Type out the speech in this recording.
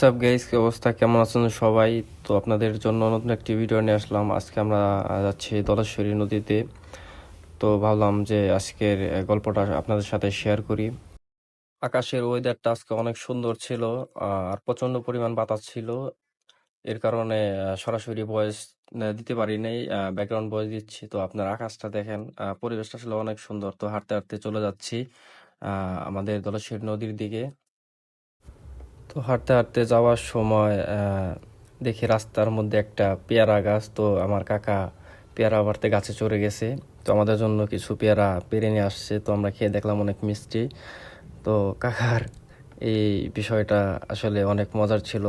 WhatsApp guys, কি অবস্থা? কেমন আছেন সবাই? তো আপনাদের জন্য নতুন একটি ভিডিও নিয়ে আসলাম। আজকে আমরা যাচ্ছি ধলেশ্বরী নদীতে। তো ভাবলাম যে আজকের গল্পটা আপনাদের সাথে শেয়ার করি। আকাশের ওয়েদারটা আজকে অনেক সুন্দর ছিল, আর প্রচন্ড পরিমাণ বাতাস ছিল। এর কারণে সরাসরি ভয়েস দিতে পারি নাই, ব্যাকগ্রাউন্ড ভয়েস দিচ্ছি। তো আপনার আকাশটা দেখেন, পরিবেশটা আসলে অনেক সুন্দর। তো হাঁটতে হাঁটতে চলে যাচ্ছি আমাদের ধলেশ্বরী নদীর দিকে। তো হাঁটতে হাঁটতে যাওয়ার সময় দেখি রাস্তার মধ্যে একটা পেয়ারা গাছ। তো আমার কাকা পেয়ারা পাড়তে গাছে চড়ে গেছে। তো আমাদের জন্য কিছু পেয়ারা পেড়ে নিয়ে আসছে। তো আমরা খেয়ে দেখলাম অনেক মিষ্টি। তো কাকার এই বিষয়টা আসলে অনেক মজার ছিল।